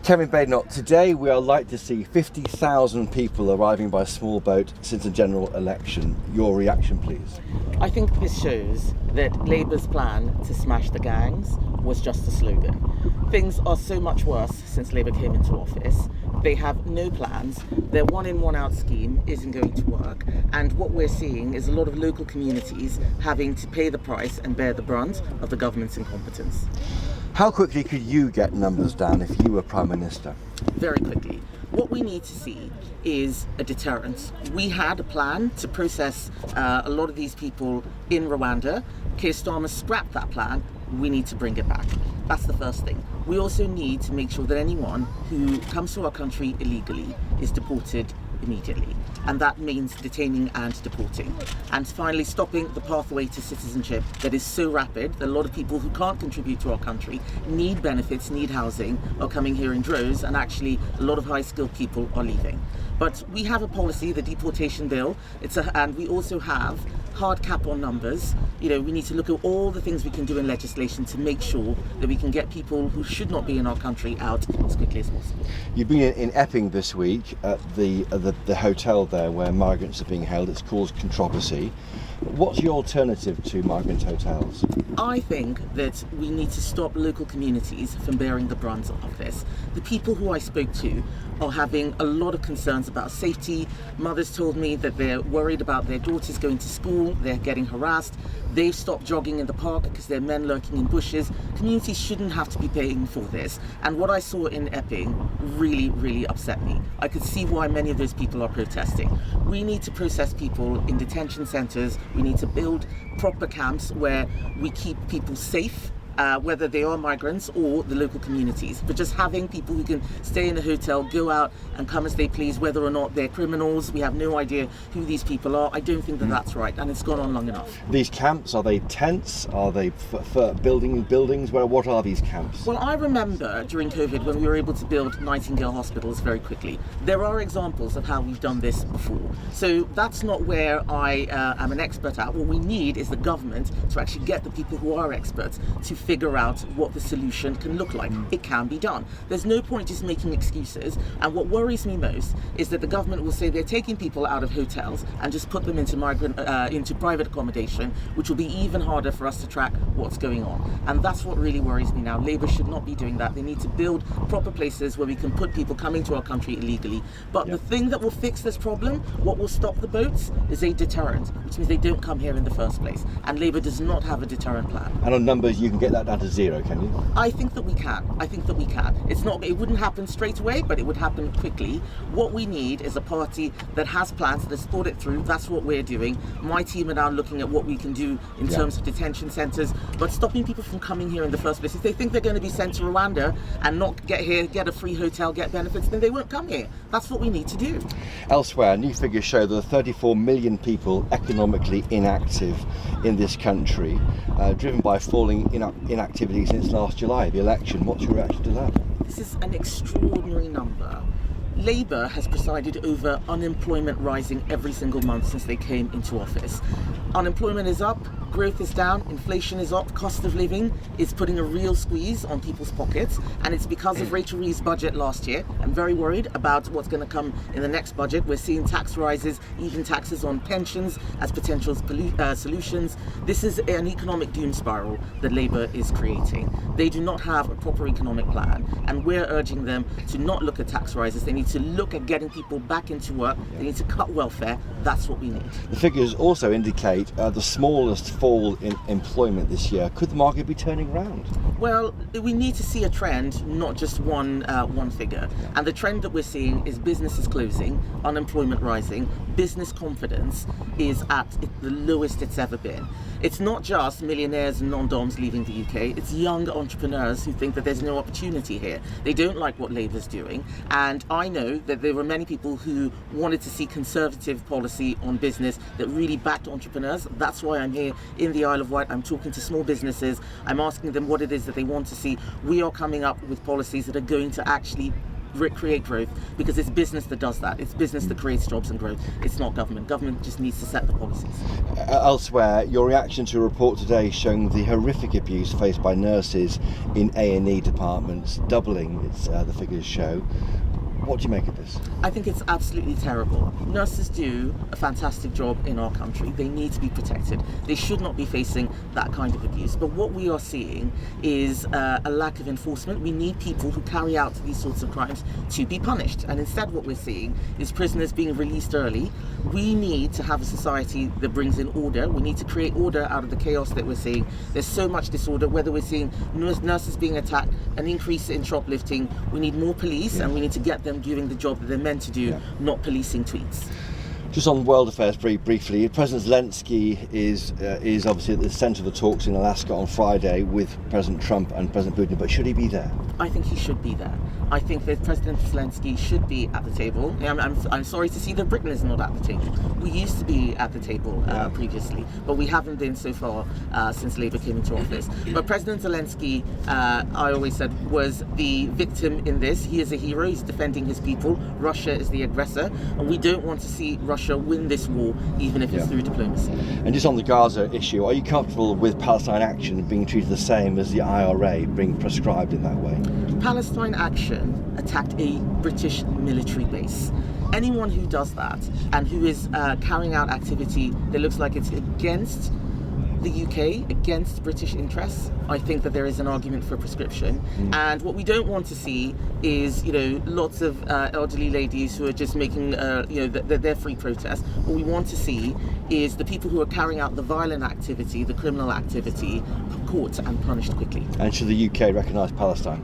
Kemi Badenoch, today we are like to see 50,000 people arriving by small boat since the general election. Your reaction, please. I think this shows that Labour's plan to smash the gangs was just a slogan. Things are so much worse since Labour came into office. They have no plans. Their one-in, one-out scheme isn't going to work. And what we're seeing is a lot of local communities having to pay the price and bear the brunt of the government's incompetence. How quickly could you get numbers down if you were Prime Minister? Very quickly. What we need to see is a deterrent. We had a plan to process a lot of these people in Rwanda. Keir Starmer scrapped that plan. We need to bring it back. That's the first thing. We also need to make sure that anyone who comes to our country illegally is deported immediately. And that means detaining and deporting. And finally, stopping the pathway to citizenship that is so rapid that a lot of people who can't contribute to our country, need benefits, need housing, are coming here in droves, and actually a lot of high-skilled people are leaving. But we have a policy, the deportation bill, and we also have hard cap on numbers. We need to look at all the things we can do in legislation to make sure that we can get people who should not be in our country out as quickly as possible. You've been in Epping this week at the hotel there where migrants are being held. It's caused controversy. What's your alternative to migrant hotels? I think that we need to stop local communities from bearing the brunt of this. The people who I spoke to are having a lot of concerns about safety. Mothers told me that they're worried about their daughters going to school, they're getting harassed. They've stopped jogging in the park because there are men lurking in bushes. Communities shouldn't have to be paying for this. And what I saw in Epping really, really upset me. I could see why many of those people are protesting. We need to process people in detention centres. We need to build proper camps where we keep people safe, whether they are migrants or the local communities. But just having people who can stay in a hotel, go out and come as they please, whether or not they're criminals, we have no idea who these people are. I don't think that that's right, and it's gone on long enough. These camps, are they tents? Are they for buildings? What are these camps? Well, I remember during COVID when we were able to build Nightingale hospitals very quickly. There are examples of how we've done this before. So that's not where I am an expert at. What we need is the government to actually get the people who are experts to figure out what the solution can look like. It can be done. There's no point just making excuses. And what worries me most is that the government will say they're taking people out of hotels and just put them into private accommodation, which will be even harder for us to track what's going on. And that's what really worries me now. Labour should not be doing that. They need to build proper places where we can put people coming to our country illegally. But the thing that will fix this problem, what will stop the boats, is a deterrent, which means they don't come here in the first place. And Labour does not have a deterrent plan. And on numbers, you can get that down to zero, can you? I think that we can. It wouldn't happen straight away, but it would happen quickly. What we need is a party that has plans, that has thought it through. That's what we're doing. My team are now looking at what we can do in terms of detention centres, but stopping people from coming here in the first place. If they think they're going to be sent to Rwanda and not get here, get a free hotel, get benefits, then they won't come here. That's what we need to do. Elsewhere, new figures show that there are 34 million people economically inactive in this country, driven by falling inactivity since last July, the election. What's your reaction to that? This is an extraordinary number. Labour has presided over unemployment rising every single month since they came into office. Unemployment is up, growth is down, inflation is up, cost of living is putting a real squeeze on people's pockets, and it's because of Rachel Reeve's budget last year. I'm very worried about what's going to come in the next budget. We're seeing tax rises, even taxes on pensions as potential solutions. This is an economic doom spiral that Labour is creating. They do not have a proper economic plan, and we're urging them to not look at tax rises. They need to look at getting people back into work. They need to cut welfare. That's what we need. The figures also indicate the smallest fall in employment this year. Could the market be turning around? Well, we need to see a trend, not just one figure. And the trend that we're seeing is businesses closing, unemployment rising, business confidence is at the lowest it's ever been. It's not just millionaires and non-doms leaving the UK, it's young entrepreneurs who think that there's no opportunity here. They don't like what Labour's doing, and I know that there were many people who wanted to see conservative policy on business that really backed entrepreneurs. That's why I'm here in the Isle of Wight. I'm talking to small businesses. I'm asking them what it is that they want to see. We are coming up with policies that are going to actually create growth, because it's business that does that. It's business that creates jobs and growth. It's not government. Government just needs to set the policies. Elsewhere, your reaction to a report today showing the horrific abuse faced by nurses in A&E departments, doubling, the figures show. What do you make of this? I think it's absolutely terrible. Nurses do a fantastic job in our country. They need to be protected. They should not be facing that kind of abuse. But what we are seeing is a lack of enforcement. We need people who carry out these sorts of crimes to be punished. And instead what we're seeing is prisoners being released early. We need to have a society that brings in order. We need to create order out of the chaos that we're seeing. There's so much disorder, whether we're seeing nurses being attacked, an increase in shoplifting. We need more police, and we need to get them doing the job that they're meant to do, not policing tweets. Just on world affairs, very briefly, President Zelensky is obviously at the centre of the talks in Alaska on Friday with President Trump and President Putin, but should he be there? I think he should be there. I think that President Zelensky should be at the table. I'm sorry to see that Britain is not at the table. We used to be at the table previously, but we haven't been so far since Labour came into office. But President Zelensky, I always said, was the victim in this. He is a hero. He's defending his people. Russia is the aggressor, and we don't want to see Russia win this war, even if it's through diplomacy. And just on the Gaza issue, are you comfortable with Palestine Action being treated the same as the IRA, being prescribed in that way? Palestine Action attacked a British military base. Anyone who does that and who is carrying out activity that looks like it's against the UK, against British interests, I think that there is an argument for prescription. And what we don't want to see is, lots of elderly ladies who are just making, their free protest. What we want to see is the people who are carrying out the violent activity, the criminal activity, caught and punished quickly. And should the UK recognise Palestine?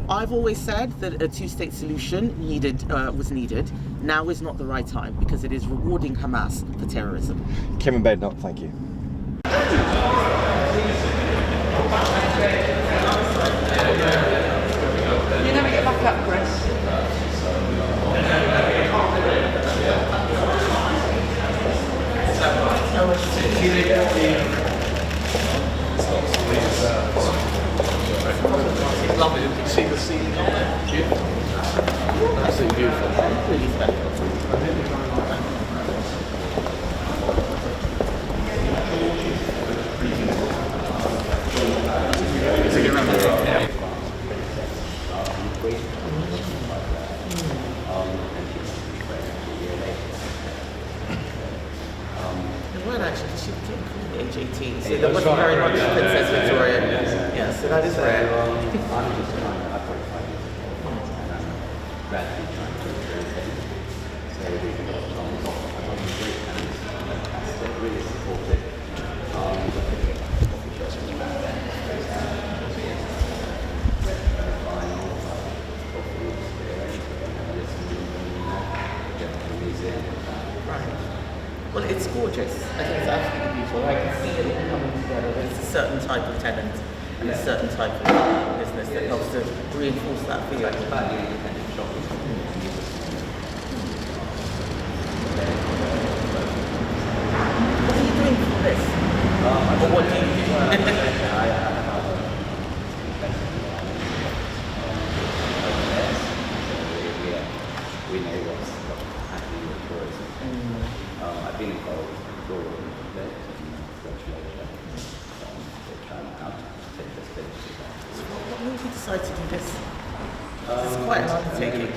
I've always said that a two-state solution was needed. Now is not the right time, because it is rewarding Hamas for terrorism. Kemi Badenoch, thank you. You never get back up, Chris. Lovely, you can see the ceiling on there. Beautiful. Absolutely beautiful. Really special. Actually, she became Queen age 18, so that wasn't very much Princess Victoria. Yeah, so that is rare. Well, it's gorgeous. I think it's absolutely beautiful. I can see it all coming together. There's a certain type of tenant and a certain type of business that helps to reinforce that feel. What are you doing for this? Or what do you do? We know what's happening with tourism. I've been involved before with it, and gradually they're trying out to take this business. What made you decide to do this? This is quite an undertaking.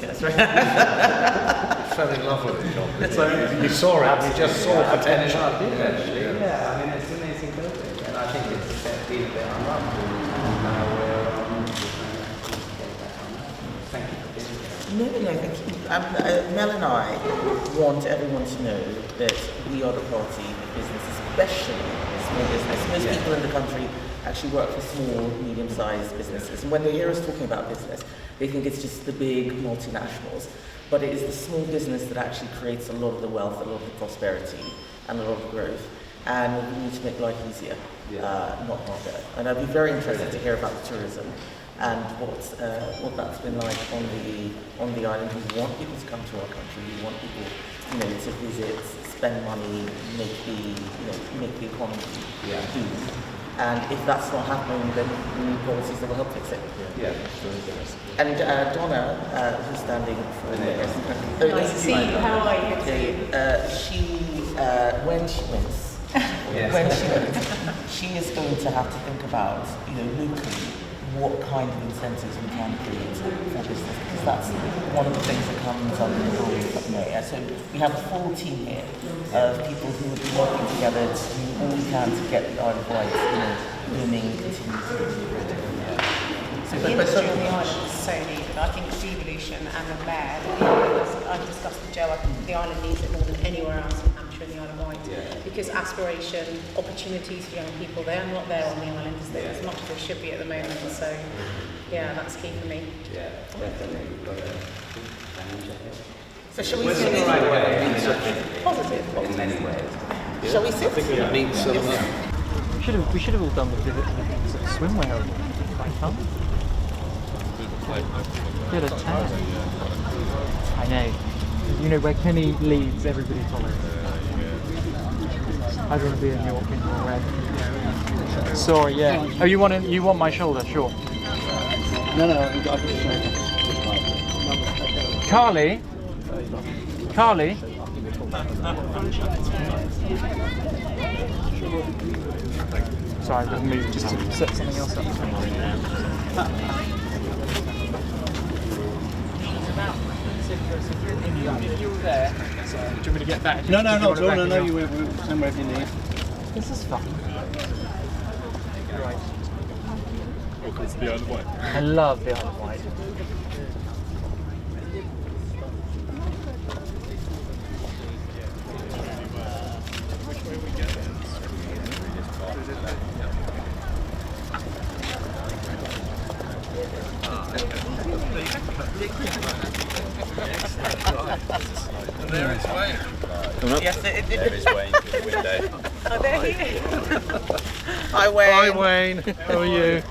That's right. Fell in love with it, John. You saw it, you just saw potential. I did actually, yeah. I mean, it's an amazing building, and I think it's been a bit unloved, and now we're thank you for being here. No, thank you. Mel and I want everyone to know that we are the party of business, especially small business. Most people in the country actually work for small, medium-sized businesses. And when they hear us talking about business, they think it's just the big multinationals. But it is the small business that actually creates a lot of the wealth, a lot of the prosperity, and a lot of the growth. And we need to make life easier, not harder. And I'd be very interested to hear about the tourism and what that's been like on the island. We want people to come to our country. We want people, to visit, spend money, make the economy boom. And if that's not happening, then we need policies that will help fix it. Yeah. And Donna, who's standing for the Nice to see you. How are you? when she wins, she is going to have to think about, locally, what kind of incentives we can create for business, because that's one of the things that comes under the rules of Mayor. So we have a full team here of people who will be working together to do all we can to get the Isle of Wight, booming and continuing. The industry on the island is so needed. I think devolution and the mayor, I've discussed with Joe, I think the island needs it more than anywhere else in Hampshire and the Isle of Wight. Because aspiration, opportunities for young people, they are not there on the island as much as they should be at the moment. So, yeah, that's key for me. Yeah, definitely. So shall we sit? Positive. In many ways. Shall we sit? We should have all done the swimwear. Quite fun. Good at 10. I know. You know, where Kemi leads, everybody follows. I don't want to be in your pink or red. Sorry, yeah. Oh, you want my shoulder? Sure. No, I've got to show you. Carly? Sorry, I've got to move just to set something else up. If you were there, so do you want me to get that? No, not at all. No, you were somewhere in there. This is fun. Right. Welcome to the Isle of Wight. I love the Isle of Wight. And there is Wayne. Yes, There is Wayne through the window. Oh, there he is. Hi, Wayne. Hi Wayne, how are you?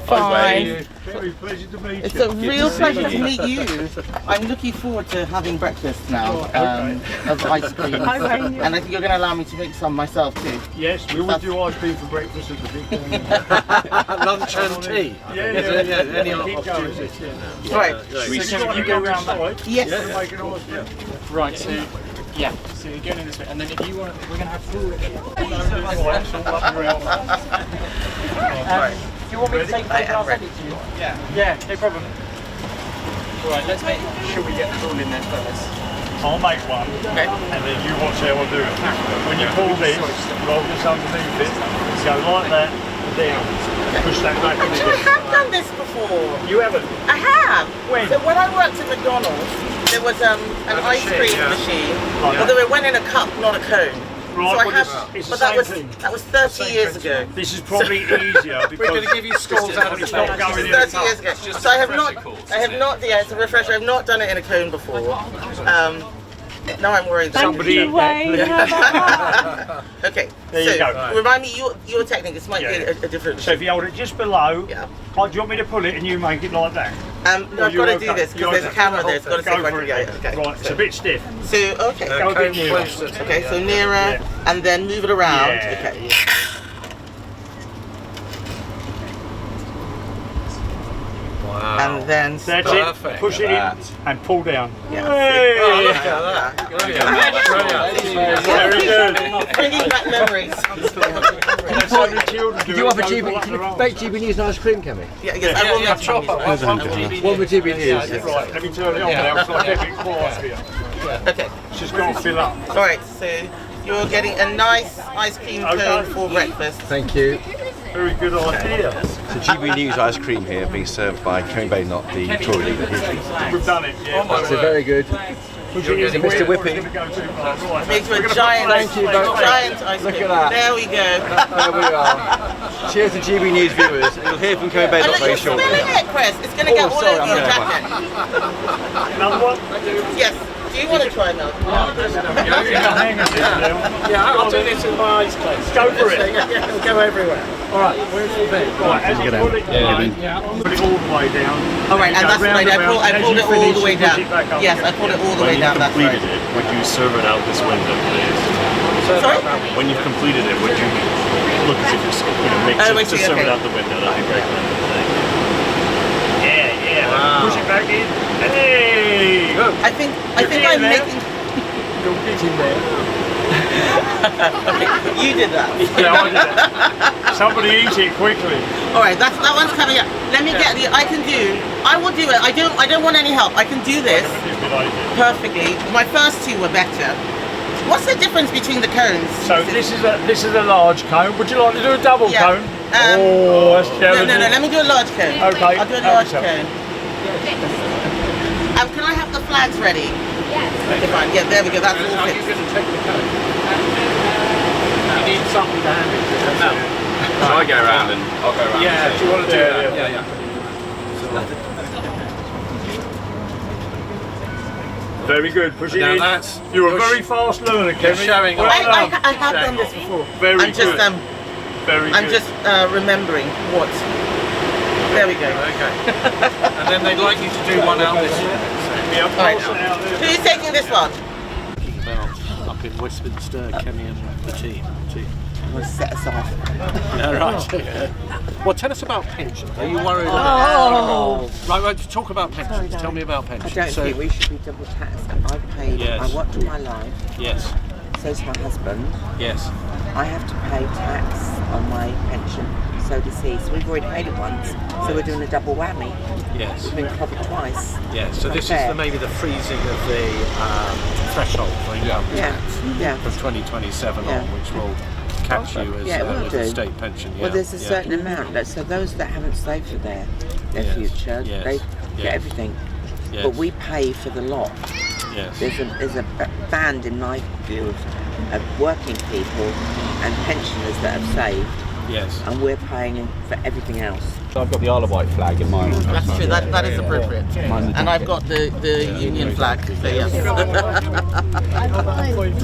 Fine. Very pleasure to meet It's a real pleasure to meet you. I'm looking forward to having breakfast now of ice cream. Hi, Wayne. And I think you're going to allow me to make some myself too. Yes, we always do ice cream for breakfast at the big Lunch and tea. Any opportunity. Right. You go around that way. Yes. Right, so yeah, so you're going in this way, and then if you want, we're going to have food. Do you want me to take photographs? I'll send it to you. Yeah, no problem. Alright, let's make sure we get the ball in there first. I'll make one, Okay. and then you watch how I do it. When you pull this, roll this underneath it, go like that, and down. Push that back a Actually, I little. have done this before. You haven't? I have. When? So when I worked at McDonald's, there was an ice cream machine, although it went in a cup, not a cone. Right, so I well, have, it's but the that same was thing. 30 years ago. This is probably easier because We're going to give you scores out of it's the not bag. going in a 30 years ago. So I have not, yeah, it's a refresher. I have not done it in a cone before. Now I'm worried. Somebody. Okay, There you so go. remind me your technique. This might be Yeah. a different. So if you hold it just below, Yeah. do you want me to pull it and you make it like that? No, I've you're got to do okay. this You're because there's a okay. camera there. It's got to see if I Go can for get it. it. Okay. Right, it's a bit stiff. So okay. Go a bit nearer. Okay, so nearer, and then move it around. Yeah. Okay. Wow. And then That's Perfect. it. Push it in and pull down. Yeah. Hey! Oh, look at that. Brilliant. Very good. Bringing back memories. That's how the children do Can you it, offer go GB, up can their you arms. bake GB News and ice cream, Kemi? Yeah, yes, I will make chop up. One with GB News. Right, let me turn it on now. It's like epic class here. Okay. It's just got to fill up. All right. So you're getting a nice ice cream cone for breakfast. Thank you. Very good idea. So GB News ice cream here being served by Kemi Badenoch, the Tory leader. We've done it, yeah. So very good. Push it in. Mr. Whippy. We're gonna go too far. Right. Makes you a giant, Thank you very much. giant ice cream. Look at that. There we go. There we are. Cheers to GB News viewers. You'll hear from Kemi And Badenoch look, very you're shortly. smelling it, Chris. It's going to get all sorry, over I'm your gonna jacket. Another one? Yes. Do you want to try milk? Hang on this now. Yeah, I'll do this in my eyes closed. Go for it. It'll go everywhere. Alright, where's the bit? Right, as you put it down, put it all the way down. All right, and that's Go right. I round and pulled as it you all finish, the way you push down. it back up Yes, again. I pulled it all the way down. That's Completed right. it, would you serve it out this window, please? Sorry? When you've completed it, would you look as if it's going to mix Oh, I it see, just so okay. out the window. That'd be great. Yeah. Wow. Push it back in. Hey! I think You're I'm there. making. Don't get in there. Okay, you did that. Yeah, I did it. Somebody eat it quickly. All right, that one's coming up. Let me get the. I will do it. I don't want any help. I can do this perfectly. My first two were better. What's the difference between the cones? So this is a large cone. Would you like to do a double Yeah. cone? That's challenging. No. Let me do a large cone. Okay, I'll do a help large yourself. cone. Can I have the flags ready? Yes. Okay, fine. Yeah, there we go. That's all Are you fixed. going to take the code? You need something to hand it to. No. Shall I go around and I'll go around? Yeah, do you want to do that? Yeah. Very good. Push it Now in. that's- You're a you're very fast learner, Kemi. showing Well off. done. I have done this before. Very I'm just good. Very I'm good. just remembering what. There we go. Okay. And then they'd like you to do one out this way. Yeah, Right. pass it out there. Who's taking this one? About up in Westminster, Kemi and the team. I'm going to set us off. Yeah, right. Well, tell us about pensions. Are you worried about? Right. Talk about pensions. Tell me about I pensions. don't think we should be double taxed. I've paid, Yes. I worked all my life, Yes. so's my husband. Yes. I have to pay tax on my pension, so does he. So we've already paid it once, so we're doing a double whammy. Yes. We've been clobbered twice. Yes. So this Unfair. is maybe the freezing of the threshold for income Yeah, tax yeah. from 2027 Yeah. on, which will catch you as Yeah, it will with a do. state pension. Yeah. Well, there's a yeah. certain amount, so those that haven't saved for their Yes, future, yes, they yes. get everything. Yes. But we pay for the lot. Yes. There's a band, in my view, of working people and pensioners that have saved, Yes. and we're paying for everything else. I've got the Isle of Wight flag in mine. That's true. That is appropriate. And I've got the Union flag. So yes. All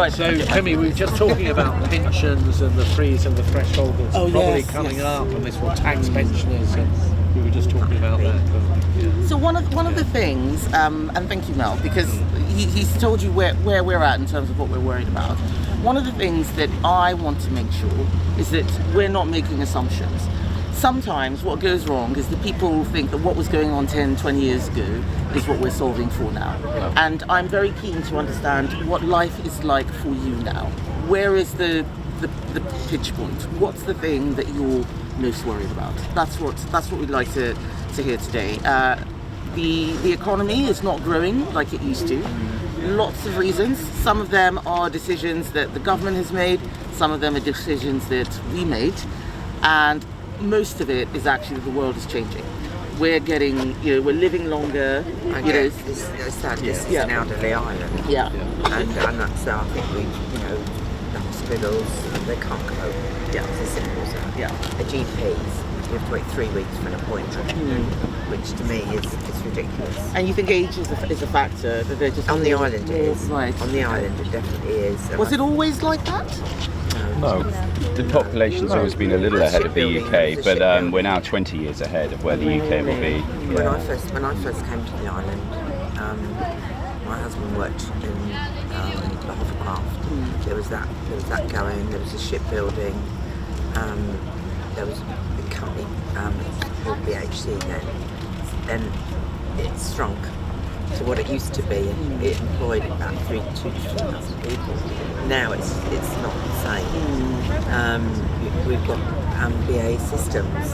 right. So, Kemi, we were just talking about pensions and the freeze and the threshold that's Oh, probably yes, coming yes. up, and this will tax pensioners, and we were just talking about that. But, yeah. So one of the things, and thank you, Mel, because he's told you where we're at in terms of what we're worried about. One of the things that I want to make sure is that we're not making assumptions. Sometimes what goes wrong is that people think that what was going on 10, 20 years ago is what we're solving for now. And I'm very keen to understand what life is like for you now. Where is the pitch point? What's the thing that you're most worried about? That's what we'd like to hear today. The economy is not growing like it used to. Lots of reasons. Some of them are decisions that the government has made. Some of them are decisions that we made. And most of it is actually that the world is changing. We're getting, we're living longer. And You know, this is Yeah. an elderly island, yeah. and so I think the hospitals, they can't cope. Yeah. It's as simple as that. Yeah. A GP's, you have to wait 3 weeks for an appointment, which to me is ridiculous. And you think age is a factor that they're just On the island it is. Right. On the island it definitely is. And Was it always like that? No, the population's always been a little ahead of the UK, but we're now 20 years ahead of where the UK will be. When I first came to the island, my husband worked in the hovercraft. There was that going. There was a shipbuilding. There was a big company called BHC then. Then it shrunk to what it used to be. It employed about 2,000 to 3,000 people. Now it's not the same. We've got BA systems,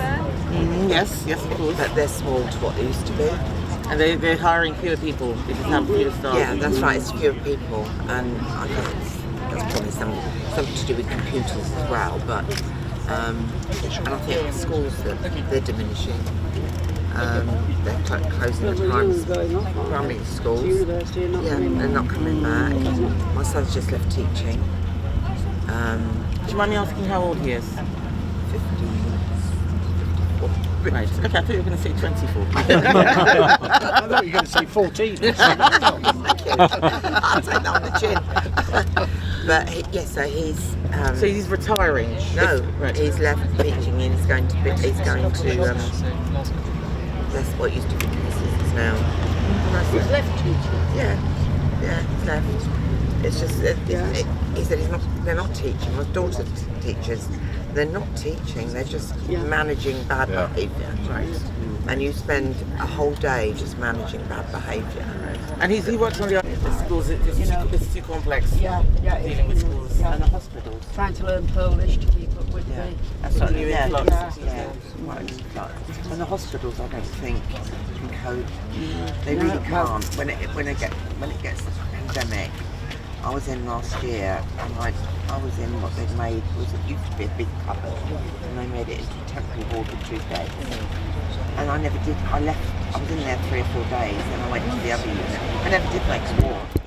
Yes, of course. but they're small to what they used to be. And they're hiring fewer people. They just have fewer staff. Yeah, that's right. It's fewer people, and I think that's probably something to do with computers as well. But and I think schools they're diminishing. They're closing the primary schools. Yeah, they're not coming back. My son's just left teaching. Do you mind me asking how old he is? 50. Right. Okay, I thought you were going to say 24. I thought you were going to say 14. Thank you. I'll take that on the chin. But so he's. So he's retiring. No, Right. he's left teaching and he's going to. That's what used to be Kisses now. He's left teaching. Yeah, he's left. It's just, he said they're not teaching. My daughter's teachers, they're not teaching, they're just managing bad behaviour. Right. And you spend a whole day just managing bad behaviour. And he works on the schools, it's too complex dealing with schools. And the hospitals. Trying to learn Polish to keep up with That's what new influx. And the hospitals, I don't think can cope. They really can't. When it gets the pandemic, I was in last year, and I was in what they'd made it used to be a big cupboard, and they made it into a temporary ward with 2 beds. And I never did. I was in there 3 or 4 days, and I went to the other unit. I never did make a ward.